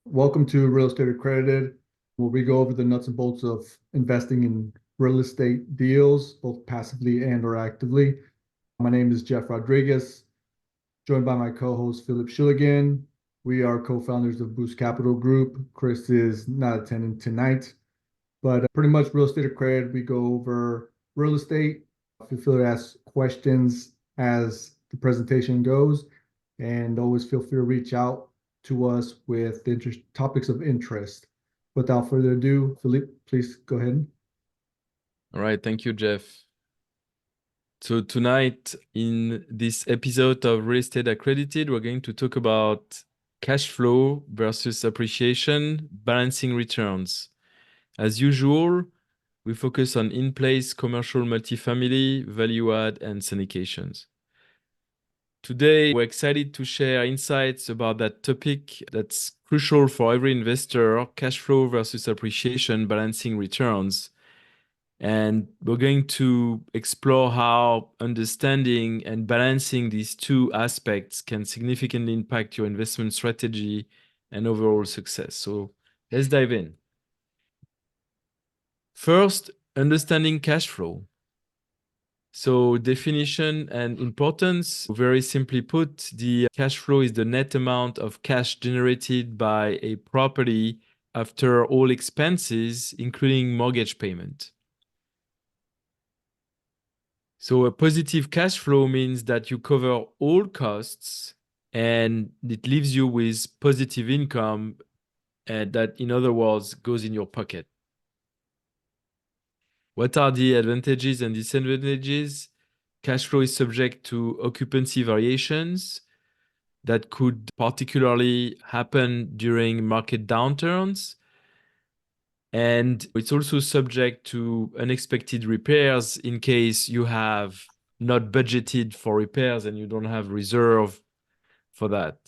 Welcome to Real Estate Accredited, where we go over the nuts and bolts of investing in real estate deals, both passively and or actively. My name is Jeff Rodriguez, joined by my co-host Philip Schilligan. We are co-founders of Boost Capital Group. Chris is not attending tonight, but pretty much Real Estate Accredited, we go over real estate. Feel free to ask questions as the presentation goes, and always feel free to reach out to us with topics of interest. Without further ado, Philippe, please go ahead. All right, thank you, Jeff. So tonight in this episode of Real Estate Accredited, we're going to talk about cash flow versus appreciation, balancing returns. As usual, we focus on in-place commercial multifamily, value add, and syndications. Today, we're excited to share insights about that topic that's crucial for every investor, cash flow versus appreciation, balancing returns. And we're going to explore how understanding and balancing these two aspects can significantly impact your investment strategy and overall success. So let's dive in. First, understanding cash flow. So definition and importance, very simply put, the cash flow is the net amount of cash generated by a property after all expenses, including mortgage payment. So a positive cash flow means that you cover all costs and it leaves you with positive income, and that, in other words, goes in your pocket. What are the advantages and disadvantages? Cash flow is subject to occupancy variations that could particularly happen during market downturns. And it's also subject to unexpected repairs in case you have not budgeted for repairs and you don't have reserve for that.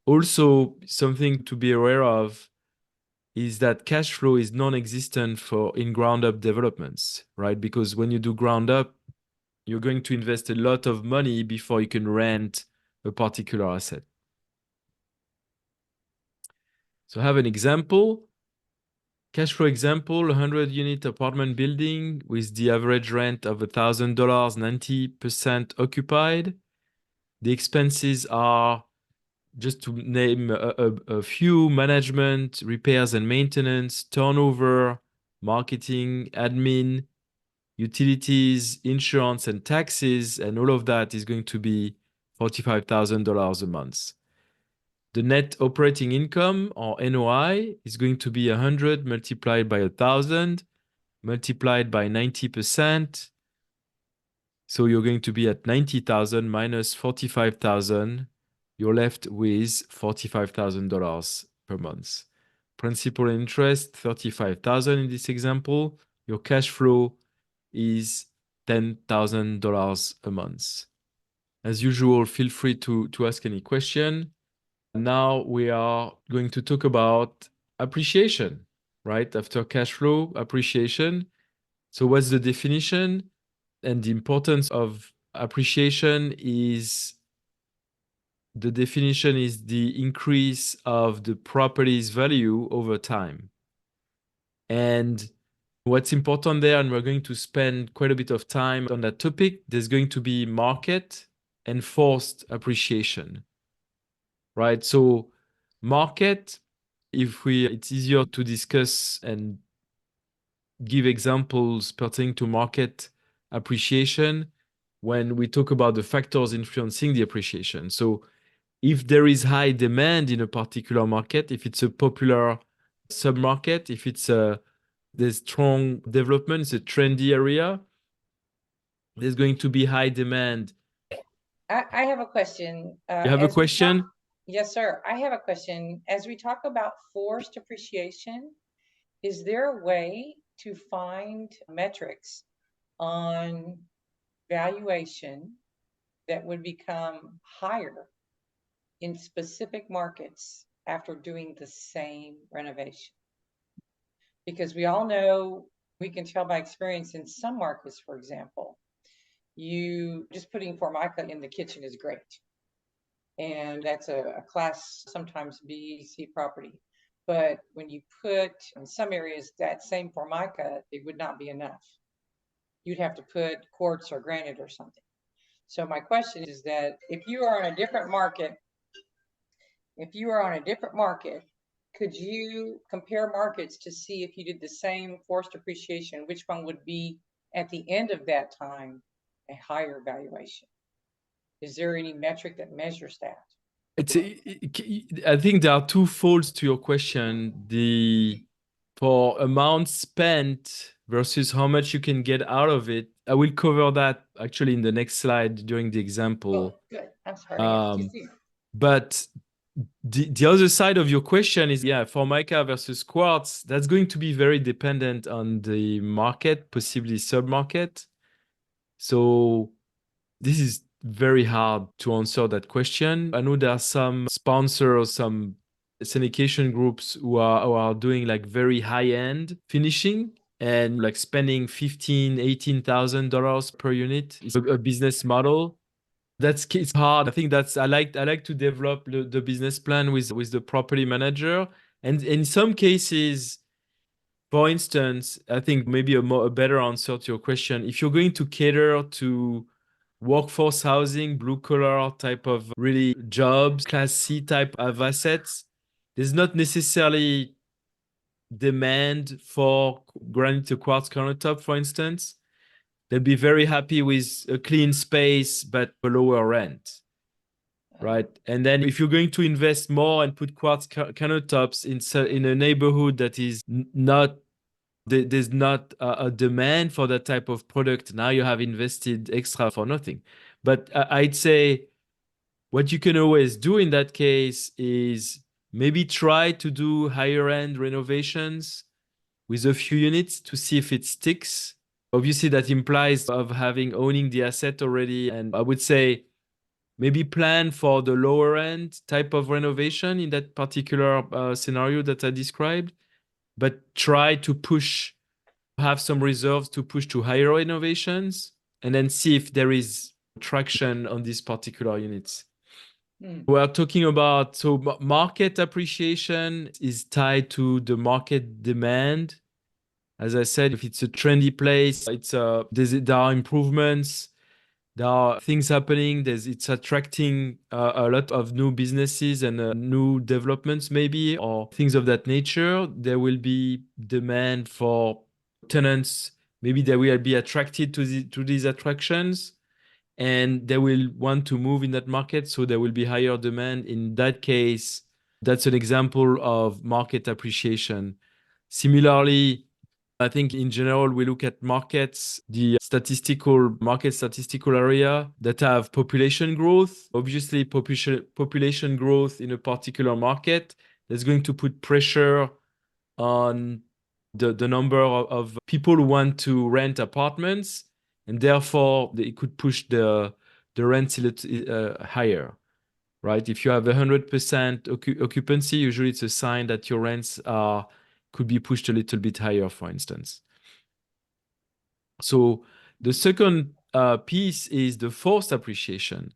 Also, something to be aware of is that cash flow is non-existent for in ground up developments, right? Because when you do ground up, you're going to invest a lot of money before you can rent a particular asset. So I have an example. Cash flow example, 100-unit apartment building with the average rent of $1,000, 90% occupied. The expenses are, just to name a few, management, repairs and maintenance, turnover, marketing, admin, utilities, insurance, and taxes, and all of that is going to be $45,000 a month. The net operating income, or NOI, is going to be 100 multiplied by 1,000 multiplied by 90%. So you're going to be at 90,000 minus 45,000. You're left with $45,000 per month. Principal and interest, 35,000 in this example. Your cash flow is $10,000 a month. As usual, feel free to ask any question. Now we are going to talk about appreciation, right? After cash flow, appreciation. So what's the definition? And the importance of appreciation is, the definition is the increase of the property's value over time. And what's important there, and we're going to spend quite a bit of time on that topic, there's going to be market and forced appreciation, right? So market, it's easier to discuss and give examples pertaining to market appreciation when we talk about the factors influencing the appreciation. So if there is high demand in a particular market, if it's a popular submarket, if there's strong development, it's a trendy area, there's going to be high demand. I have a question. You have a question? Yes, sir. I have a question. As we talk about forced appreciation, is there a way to find metrics on valuation that would become higher in specific markets after doing the same renovation? Because we all know, we can tell by experience in some markets, for example, you just putting Formica in the kitchen is great. And that's a class, sometimes B, C property. but when you put in some areas that same Formica, it would not be enough. You'd have to put quartz or granite or something. So my question is that if you are on a different market, could you compare markets to see if you did the same forced appreciation, which one would be at the end of that time a higher valuation? Is there any metric that measures that? I think there are two folds to your question. For amount spent versus how much you can get out of it. I will cover that actually in the next slide during the example. Oh, good. I'm sorry. I got too soon. But the other side of your question is, yeah, Formica versus quartz, that's going to be very dependent on the market, possibly sub-market. So this is very hard to answer that question. I know there are some sponsors, some syndication groups who are doing like very high-end finishing and like spending $15,000-$18,000 per unit. It's a business model. It's hard. I think I like to develop the business plan with the property manager. And in some cases, for instance, I think maybe a better answer to your question, if you're going to cater to workforce housing, blue collar type of really jobs, class C type of assets, there's not necessarily demand for granite to quartz countertop, for instance. They'll be very happy with a clean space, but a lower rent. Right. And then if you're going to invest more and put quartz countertops in a neighborhood that is not, there's not a demand for that type of product, now you have invested extra for nothing. But I'd say what you can always do in that case is maybe try to do higher end renovations with a few units to see if it sticks. Obviously, that implies of owning the asset already. And I would say maybe plan for the lower end type of renovation in that particular scenario that I described, but try to have some reserves to push to higher renovations and then see if there is traction on these particular units. We're talking about, so market appreciation is tied to the market demand. As I said, if it's a trendy place, there are improvements, there are things happening. It's attracting a lot of new businesses and new developments, maybe, or things of that nature. There will be demand for tenants. Maybe they will be attracted to these attractions, and they will want to move in that market. So there will be higher demand. In that case, that's an example of market appreciation. Similarly, I think in general, we look at markets, the market statistical area that have population growth. Obviously, population growth in a particular market is going to put pressure on the number of people who want to rent apartments, and therefore it could push the rents higher. Right? If you have 100% occupancy, usually it's a sign that your rents could be pushed a little bit higher, for instance. So the second piece is the forced appreciation,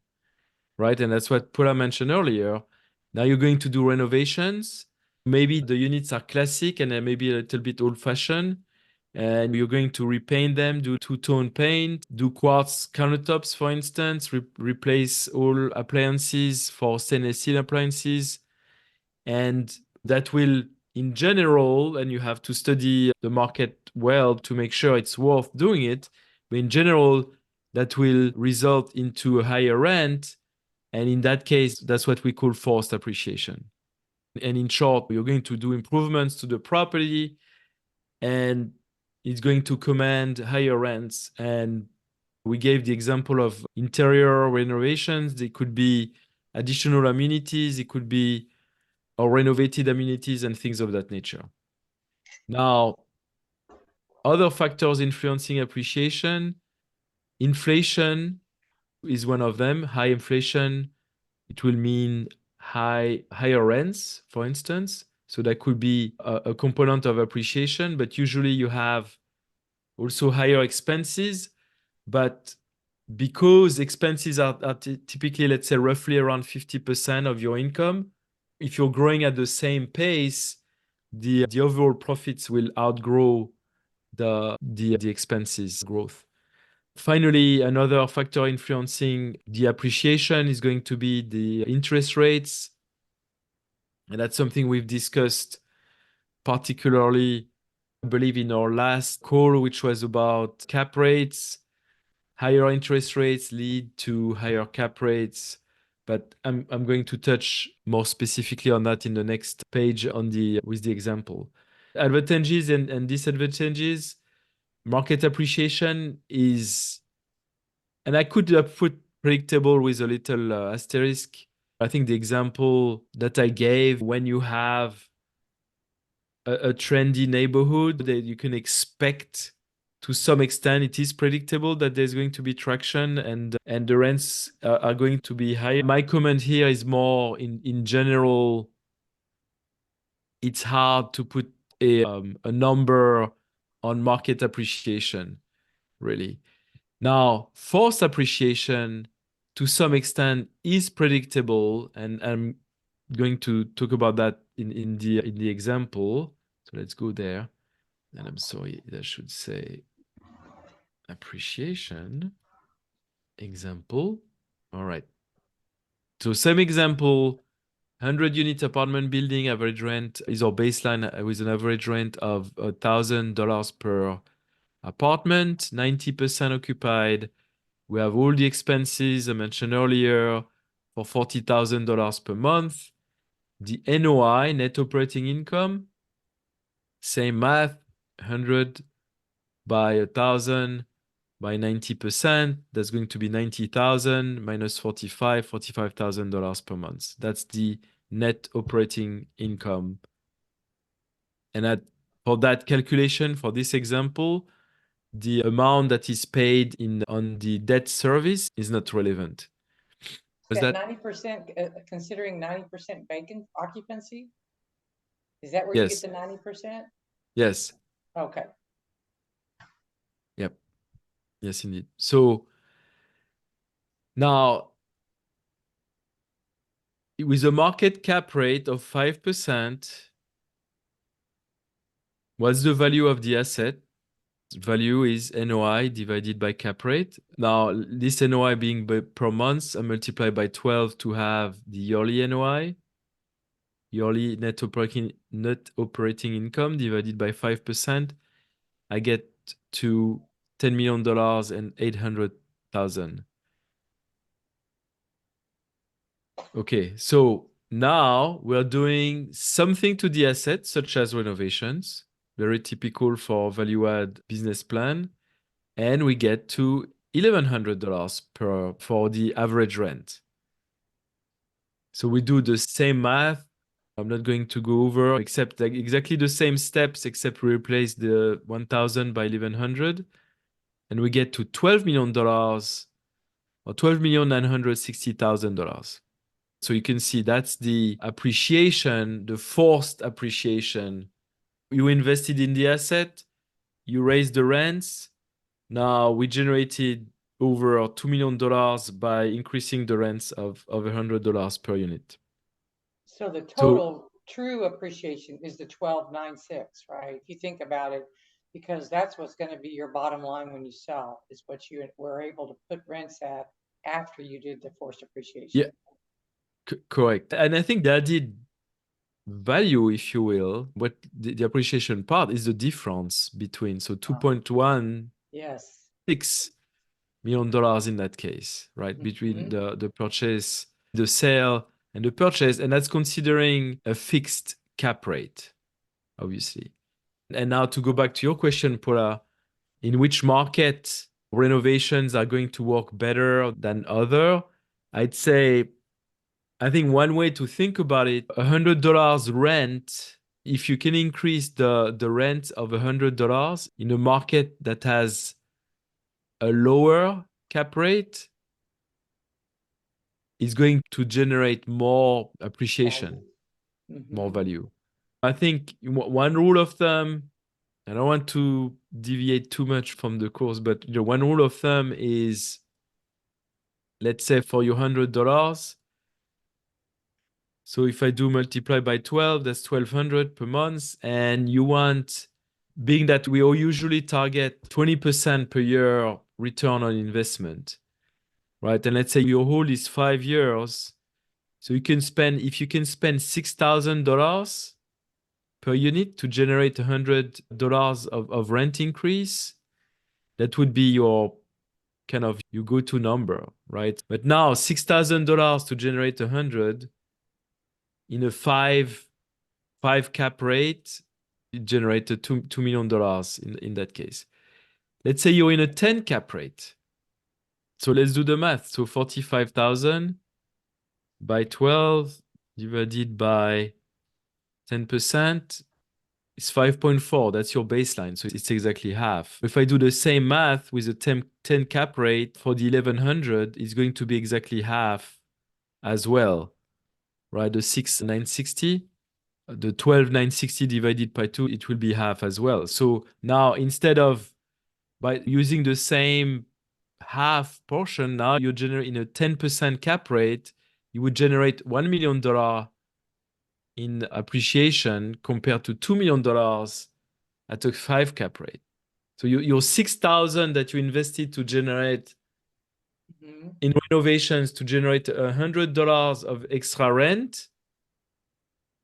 right? And that's what Paula mentioned earlier. Now you're going to do renovations. Maybe the units are classic and maybe a little bit old-fashioned, and you're going to repaint them, do two-tone paint, do quartz countertops, for instance, replace all appliances for stainless steel appliances. And that will, in general, and you have to study the market well to make sure it's worth doing it, but in general, that will result into a higher rent. And in that case, that's what we call forced appreciation. And in short, you're going to do improvements to the property, and it's going to command higher rents. And we gave the example of interior renovations. They could be additional amenities. It could be or renovated amenities and things of that nature. Now, other factors influencing appreciation, inflation is one of them. High inflation, it will mean higher rents, for instance. So that could be a component of appreciation, but usually you have also higher expenses. But because expenses are typically, let's say, roughly around 50% of your income, if you're growing at the same pace, the overall profits will outgrow the expenses growth. Finally, another factor influencing the appreciation is going to be the interest rates. And that's something we've discussed particularly, I believe, in our last call, which was about cap rates. Higher interest rates lead to higher cap rates. But I'm going to touch more specifically on that in the next page with the example. Advantages and disadvantages. Market appreciation is, and I could put predictable with a little asterisk. I think the example that I gave, when you have a trendy neighborhood that you can expect to some extent, it is predictable that there's going to be traction and the rents are going to be higher. My comment here is more in general, it's hard to put a number on market appreciation, really. Now, forced appreciation to some extent is predictable, and I'm going to talk about that in the example. So let's go there. And I'm sorry, I should say appreciation example. All right. So same example, 100-unit apartment building, average rent is our baseline with an average rent of $1,000 per apartment, 90% occupied. We have all the expenses I mentioned earlier for $40,000 per month. The NOI, net operating income, same math, 100 by 1,000 by 90%. That's going to be 90,000 minus 45, $45,000 per month. That's the net operating income. And for that calculation, for this example, the amount that is paid on the debt service is not relevant. Was that 90%, considering 90% vacant occupancy? Is that where you get Yes. the 90%? Yes. Okay. Yep. Yes, indeed. So now, with a market cap rate of 5%, what's the value of the asset? Value is NOI divided by cap rate. Now, this NOI being per month, I multiply by 12 to have the yearly NOI. Yearly net operating income divided by 5%. I get to $10 million and 800,000. Okay, so now we're doing something to the asset, such as renovations, very typical for value-add business plan, and we get to $1,100 for the average rent. So we do the same math. I'm not going to go over except like exactly the same steps, except we replace the 1,000 by 1,100, and we get to $12 million or $12,960,000. So you can see that's the appreciation, the forced appreciation. You invested in the asset, you raised the rents. Now we generated over $2 million by increasing the rents of $100 per unit. So the total true appreciation is the 1296, right? If you think about it, because that's what's going to be your bottom line when you sell, is what you were able to put rents at after you did the forced appreciation. Yeah. Correct. And I think the added value, if you will, what the appreciation part is the difference between, so 2.16 Yes. million dollars in that case, right? Between the purchase, the sale, and the purchase. And that's considering a fixed cap rate, obviously. And now to go back to your question, Paula, in which market renovations are going to work better than other? I'd say, I think one way to think about it, $100 rent, if you can increase the rent of $100 in a market that has a lower cap rate, is going to generate more appreciation, more value. I think one rule of thumb, I don't want to deviate too much from the course, but one rule of thumb is, let's say for your $100, So if I do multiply by 12, that's 1,200 per month. And you want, being that we all usually target 20% per year return on investment, right? And let's say your hold is 5 years. So you can spend, if you can spend $6,000 per unit to generate $100 of rent increase, that would be your kind of your go-to number, right? But now $6,000 to generate 100 in a five cap rate, it generated $2 million in that case. Let's say you're in a 10 cap rate. So let's do the math. So 45,000 by 12 divided by 10% is 5.4. That's your baseline. So it's exactly half. If I do the same math with a 10 cap rate for the 1100, it's going to be exactly half as well, right? The 6,960, the 12,960 divided by 2, it will be half as well. So now instead of by using the same half portion, now you generate in a 10% cap rate, you would generate $1 million in appreciation compared to $2 million at a 5 cap rate. So your 6,000 that you invested to generate in renovations to generate $100 of extra rent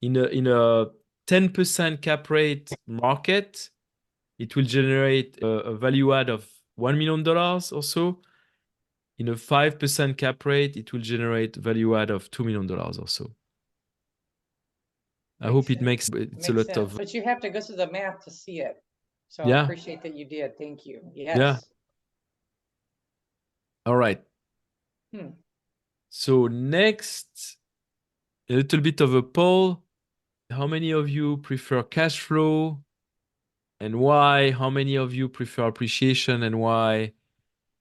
in a 10% cap rate market, it will generate a value add of $1 million or so. In a 5% cap rate, it will generate value add of $2 million or so. I hope it makes it's a lot sense. of. But you have to go through the math to see it. So I Yeah. appreciate that you did. Thank you. Yes. Yeah. All right. Hmm. So next, a little bit of a poll. How many of you prefer cash flow and why? How many of you prefer appreciation and why?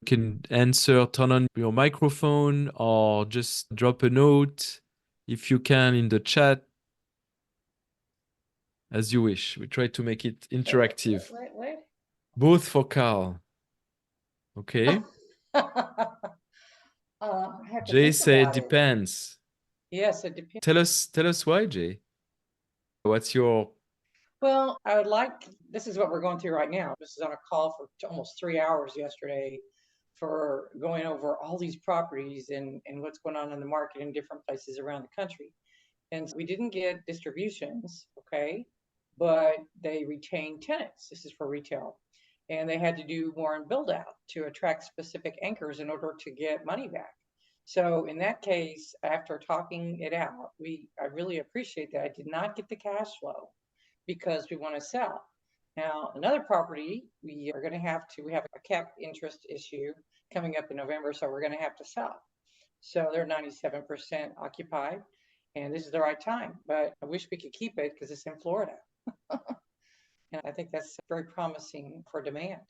You can answer, turn on your microphone or just drop a note if you can in the chat, as you wish. We try to make it interactive. What? Both for Carl. Okay. I have to Jay think said about it. depends. Yes, it depends. Tell us why, Jay. What's your Well, I would like, this is what we're going through right now. This is on a call for almost 3 hours yesterday for going over all these properties and what's going on in the market in different places around the country. And we didn't get distributions, okay, but they retained tenants. This is for retail. And they had to do more in build out to attract specific anchors in order to get money back. So in that case, after talking it out, I really appreciate that I did not get the cash flow because we want to sell. Now, another property, we have a cap interest issue coming up in November, so we're going to have to sell. So they're 97% occupied, and this is the right time. But I wish we could keep it because it's in Florida. And I think that's very promising for demand.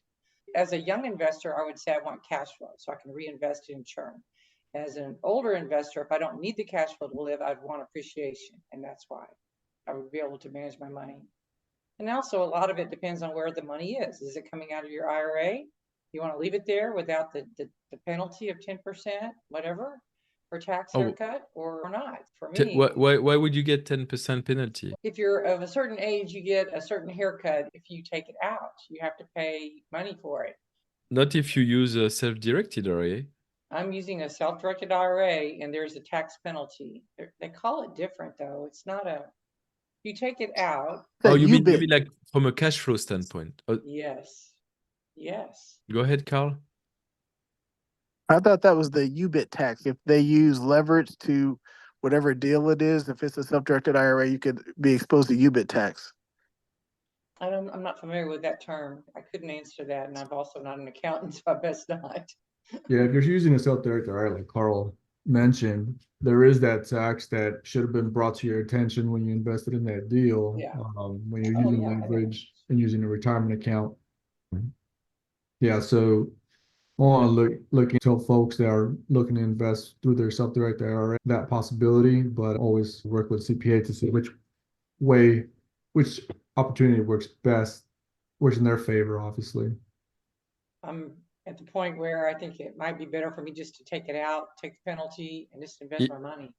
As a young investor, I would say I want cash flow so I can reinvest in churn. As an older investor, if I don't need the cash flow to live, I'd want appreciation, and that's why I would be able to manage my money. And also, a lot of it depends on where the money is. Is it coming out of your IRA? You want to leave it there without the penalty of 10%, whatever, for tax haircut, or not? For me, why would you get 10% penalty? if you're of a certain age, you get a certain haircut. If you take it out, you have to pay money for it. Not if you use a self-directed IRA. I'm using a self-directed IRA, and there's a tax penalty. They call it different, though. It's not a. You take it out. Oh, you mean like from a cash flow standpoint? Yes. Go ahead, Carl. I thought that was the UBIT tax. If they use leverage to whatever deal it is, if it's a self-directed IRA, you could be exposed to UBIT tax. I'm not familiar with that term. I couldn't answer that, and I'm also not an accountant, so I best not. Yeah, if you're using a self-directed IRA, like Carl mentioned, there is that tax that should have been brought to your attention when you invested in that deal. Yeah. When you're using leverage and using a retirement account. Yeah, so I want to look into folks that are looking to invest through their self-directed IRA, that possibility, but always work with CPA to see which opportunity works best, works in their favor, obviously. I'm at the point where I think it might be better for me just to take it out, take the penalty, and just invest my money.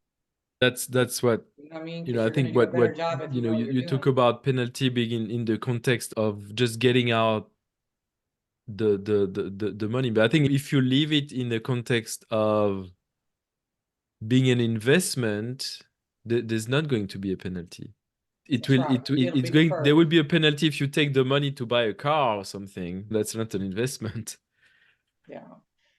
That's what, You know what I mean? you Because know, I you're gonna think do a better what job if you you know, know what you you're talk doing. about penalty being in the context of just getting out the money. But I think if you leave it in the context of being an investment, there's not going to be a penalty. That's right. It'll It's be going, there deferred. will be a penalty if you take the money to buy a car or something. That's not an investment. Yeah.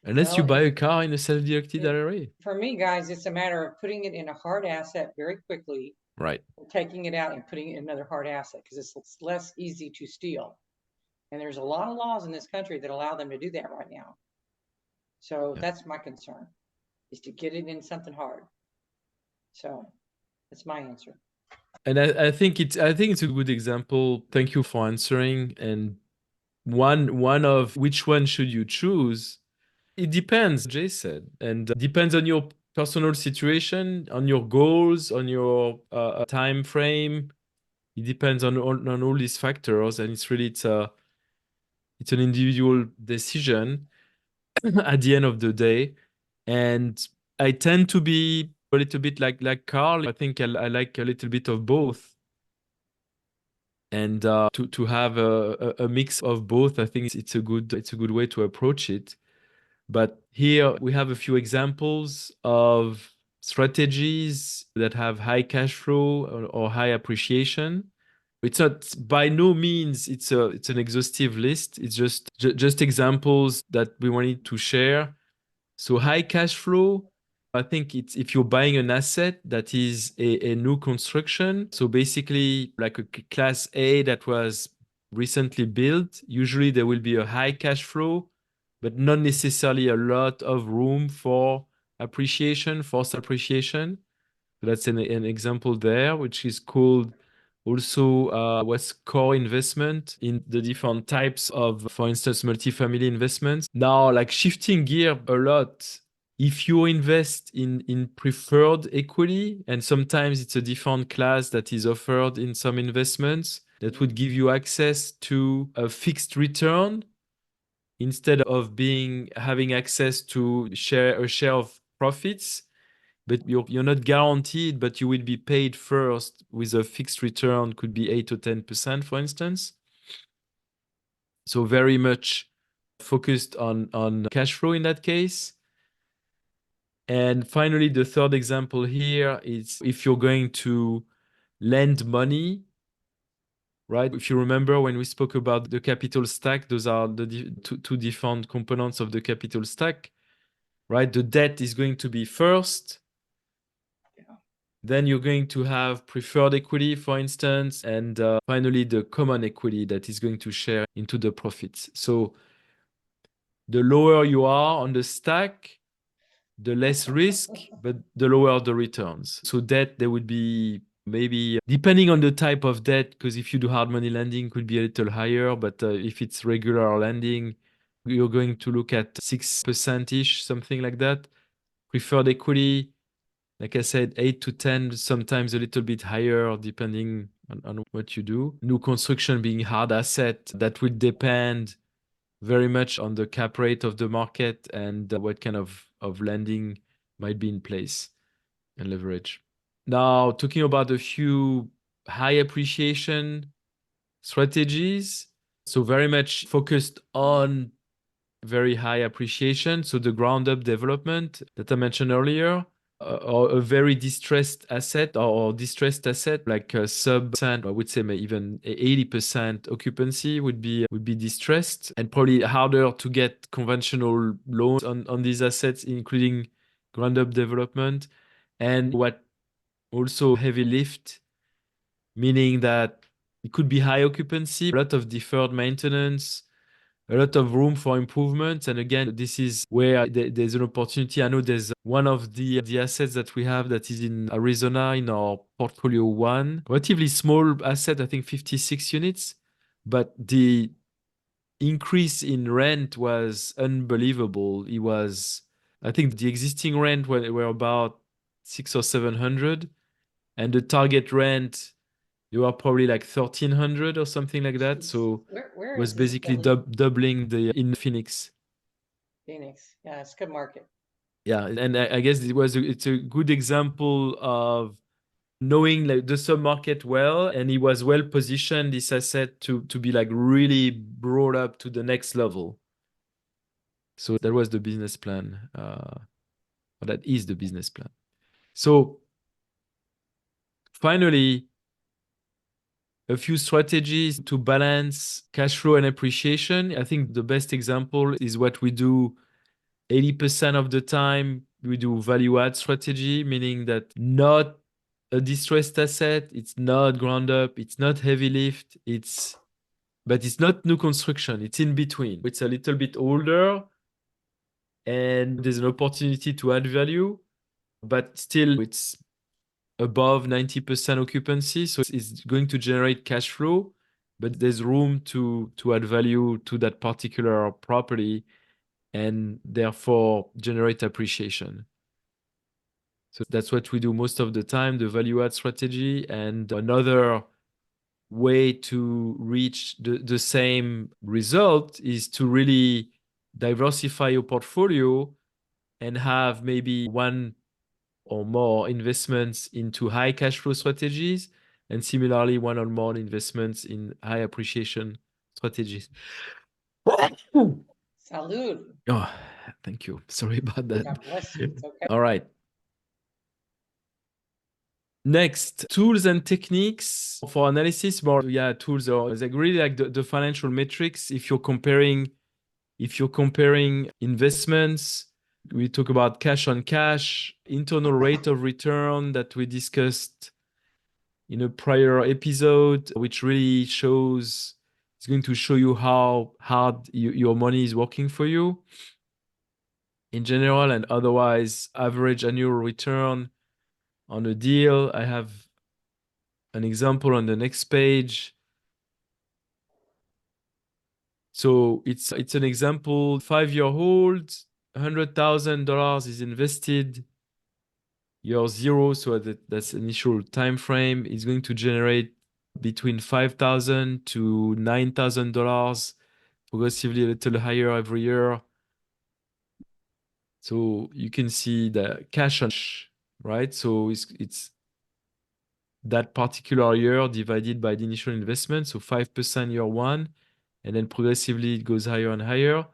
Unless you Well, buy a car in a self-directed it- IRA. for me, guys, it's a matter of putting it in a hard asset very quickly, Right. taking it out and putting it in another hard asset because it's less easy to steal. And there's a lot of laws in this country that allow them to do that right now. So Yeah. that's my concern, is to get it in something hard. So that's my answer. And I think it's a good example. Thank you for answering. And one of which one should you choose? It depends, Jay said, and depends on your personal situation, on your goals, on your time frame. It depends on all these factors, and it's an individual decision at the end of the day. And I tend to be a little bit like Carl. I think I like a little bit of both. And to have a mix of both, I think it's a good way to approach it. But here we have a few examples of strategies that have high cash flow or high appreciation. It's not, by no means it's an exhaustive list. It's just examples that we wanted to share. So high cash flow, I think it's if you're buying an asset that is a new construction. So basically like a class A that was recently built, usually there will be a high cash flow, but not necessarily a lot of room for appreciation, forced appreciation. So that's an example there, which is called also what's core investment in the different types of, for instance, multifamily investments. Now, like shifting gear a lot, if you invest in preferred equity, and sometimes it's a different class that is offered in some investments that would give you access to a fixed return instead of having access to a share of profits, but you're not guaranteed, but you will be paid first with a fixed return, could be 8 or 10%, for instance. So very much focused on cash flow in that case. And finally, the third example here is if you're going to lend money, right? If you remember when we spoke about the capital stack, those are the two different components of the capital stack, right? The debt is going to be first. Then you're going to have preferred equity, for instance, and finally the common equity that is going to share into the profits. So the lower you are on the stack, the less risk, but the lower the returns. So debt, there would be maybe, depending on the type of debt, because if you do hard money lending, could be a little higher, but if it's regular lending, you're going to look at 6%-ish, something like that. Preferred equity, like I said, 8 to 10, sometimes a little bit higher, depending on what you do. New construction being hard asset, that will depend very much on the cap rate of the market and what kind of lending might be in place and leverage. Now, talking about a few high appreciation strategies. So very much focused on very high appreciation. So the ground up development that I mentioned earlier, or a very distressed asset or distressed asset like a sub-percent, I would say maybe even 80% occupancy would be distressed, and probably harder to get conventional loans on these assets, including ground up development. And what also heavy lift, meaning that it could be high occupancy, a lot of deferred maintenance, a lot of room for improvement. And again, this is where there's an opportunity. I know there's one of the assets that we have that is in Arizona in our portfolio one, relatively small asset, I think 56 units, but the increase in rent was unbelievable. It was, I think the existing rent were about 600 or 700, and the target rent, you are probably like 1,300 or something like that. So Where was is this basically building? doubling in Phoenix. Phoenix. Yeah, it's a good market. Yeah, and I guess it's a good example of knowing like the sub-market well, and he was well positioned, this asset, to be like really brought up to the next level. So that was the business plan. Or that is the business plan. So finally, a few strategies to balance cash flow and appreciation. I think the best example is what we do 80% of the time. We do value add strategy, meaning that not a distressed asset, it's not ground up, it's not heavy lift, but it's not new construction, it's in between. It's a little bit older and there's an opportunity to add value, but still it's above 90% occupancy. So it's going to generate cash flow, but there's room to add value to that particular property and therefore generate appreciation. So that's what we do most of the time, the value add strategy. And another way to reach the same result is to really diversify your portfolio and have maybe one or more investments into high cash flow strategies, and similarly one or more investments in high appreciation strategies. Salud. Oh, thank you. Sorry about that. God bless you. It's okay. All right. Next, tools and techniques for analysis. More, yeah, tools are like really like the financial metrics. If you're comparing investments, we talk about cash on cash, internal rate of return that we discussed in a prior episode, which really shows, it's going to show you how hard your money is working for you in general, and otherwise average annual return on a deal. I have an example on the next page. So it's an example, 5-year hold, $100,000 is invested, year zero, so that's initial time frame, is going to generate between $5,000 to $9,000, progressively a little higher every year. So you can see the cash on, right? So it's that particular year divided by the initial investment, so 5% year one, and then progressively it goes higher and higher.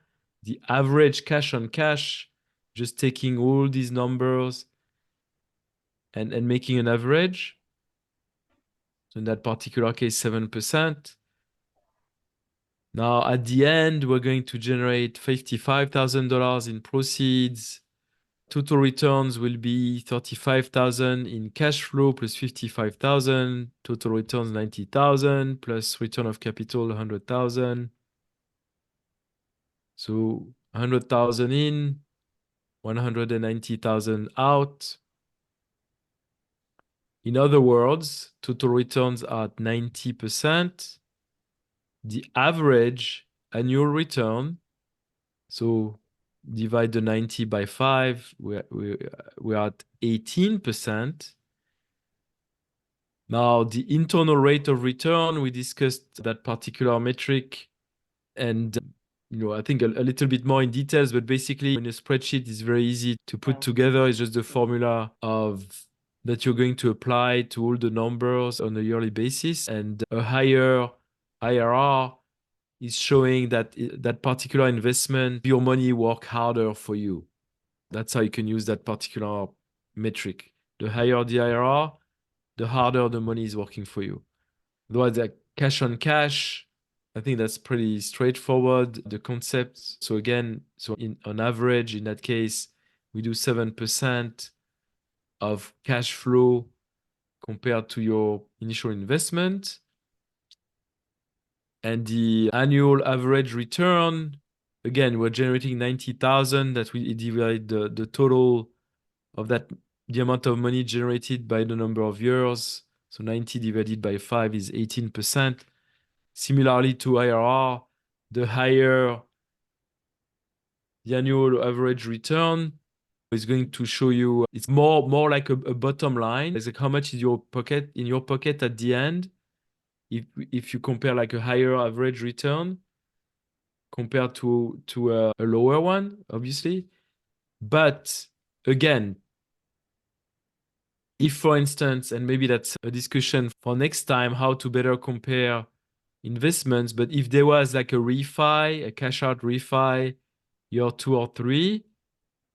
The average cash on cash, just taking all these numbers and making an average. So in that particular case, 7%. Now at the end, we're going to generate $55,000 in proceeds. Total returns will be $35,000 in cash flow plus $55,000. Total returns $90,000 plus return of capital $100,000. So $100,000 in, $190,000 out. In other words, total returns are at 90%. The average annual return, so divide the 90 by 5, we're at 18%. Now, the internal rate of return, we discussed that particular metric, and I think a little bit more in details, but basically in a spreadsheet, it's very easy to put together. It's just the formula that you're going to apply to all the numbers on a yearly basis, and a higher IRR is showing that that particular investment, your money work harder for you. That's how you can use that particular metric. The higher the IRR, the harder the money is working for you. Otherwise, like cash on cash, I think that's pretty straightforward, the concept. So again, on average, in that case, we do 7% of cash flow compared to your initial investment. And the annual average return, again, we're generating 90,000, that we divide the total of that, the amount of money generated by the number of years. So 90 divided by 5 is 18%. Similarly to IRR, the higher the annual average return is going to show you, it's more like a bottom line. It's like how much is in your pocket at the end, if you compare like a higher average return compared to a lower one, obviously. But again, if, for instance, and maybe that's a discussion for next time, how to better compare investments, but if there was like a refi, a cash out refi, year 2 or 3,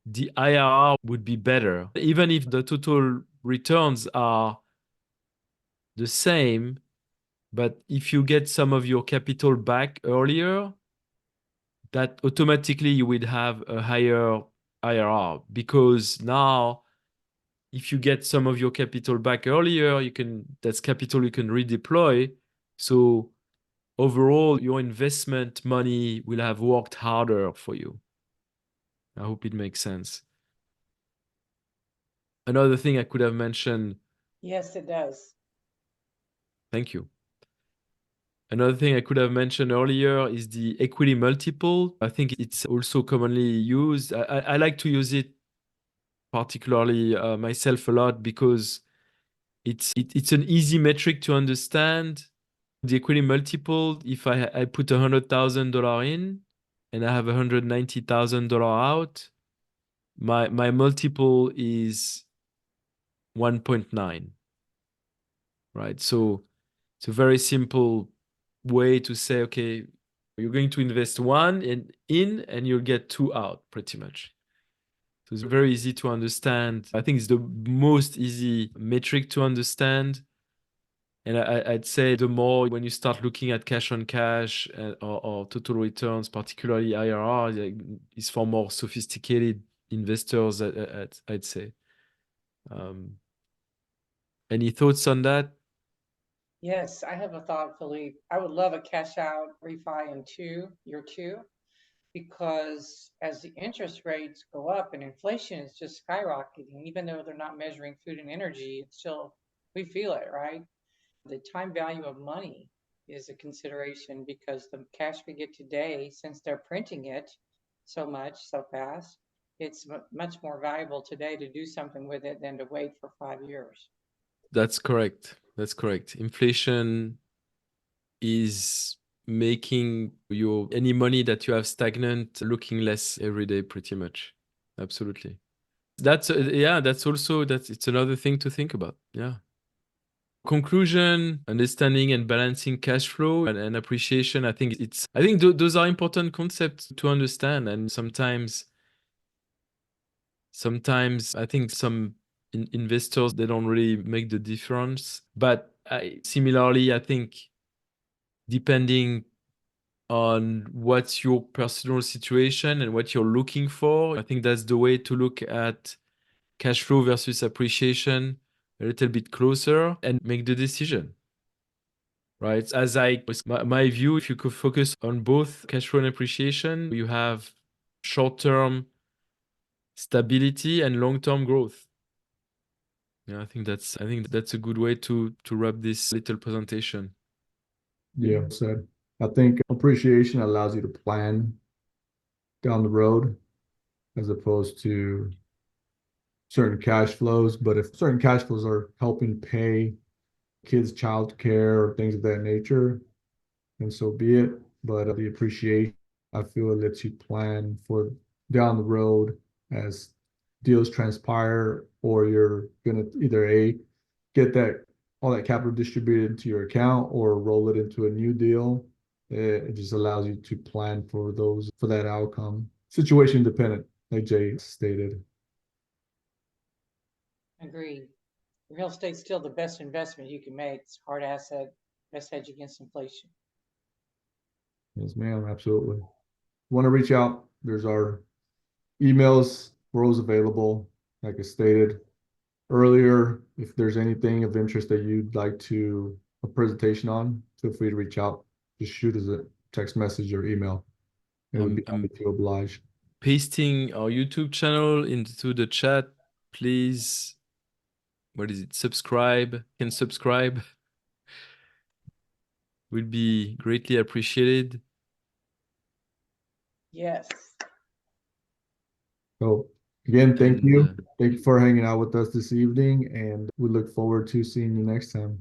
the IRR would be better. Even if the total returns are the same, but if you get some of your capital back earlier, that automatically you would have a higher IRR, because now if you get some of your capital back earlier, that's capital you can redeploy. So overall, your investment money will have worked harder for you. I hope it makes sense. Another thing I could have mentioned. Yes, it does. Thank you. Another thing I could have mentioned earlier is the equity multiple. I think it's also commonly used. I like to use it particularly myself a lot, because it's an easy metric to understand. The equity multiple, if I put $100,000 in and I have $190,000 out, my multiple is 1.9, right? So it's a very simple way to say, okay, you're going to invest one in and you'll get 2 out, pretty much. So it's very easy to understand. I think it's the most easy metric to understand. And I'd say the more when you start looking at cash on cash or total returns, particularly IRR, is for more sophisticated investors, I'd say. Any thoughts on that? Yes, I have a thought, Philippe. I would love a cash out refi in year two, because as the interest rates go up and inflation is just skyrocketing, even though they're not measuring food and energy, it's still, we feel it, right? The time value of money is a consideration, because the cash we get today, since they're printing it so much, so fast, it's much more valuable today to do something with it than to wait for 5 years. That's correct. That's correct. Inflation is making any money that you have stagnant looking less every day, pretty much. Absolutely. That's it's another thing to think about. Yeah. Conclusion, understanding and balancing cash flow and appreciation. I think those are important concepts to understand. And sometimes I think some investors, they don't really make the difference. But similarly, I think depending on what's your personal situation and what you're looking for, I think that's the way to look at cash flow versus appreciation a little bit closer and make the decision. Right? My view, if you could focus on both cash flow and appreciation, you have short-term stability and long-term growth. Yeah, I think that's a good way to wrap this little presentation. Yeah, said. I think appreciation allows you to plan down the road as opposed to certain cash flows. But if certain cash flows are helping pay kids' childcare or things of that nature, then so be it. But the appreciation, I feel it lets you plan for down the road as deals transpire, or you're gonna either get all that capital distributed into your account or roll it into a new deal. It just allows you to plan for that outcome. Situation dependent, like Jay stated. Agreed. Real estate's still the best investment you can make. It's a hard asset, best hedge against inflation. Yes, ma'am, absolutely. Want to reach out, there's our emails, we're always available. Like I stated earlier, if there's anything of interest that you'd like a presentation on, feel free to reach out. Just shoot us a text message or email. It would be happy to oblige. Pasting our YouTube channel into the chat, please. What is it? Subscribe. Can subscribe. Would be greatly appreciated. Yes. So again, thank you. Thank you for hanging out with us this evening, and we look forward to seeing you next time.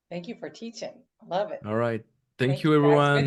Thank you for teaching. Love it. All right. Thank you, guys. everyone. Good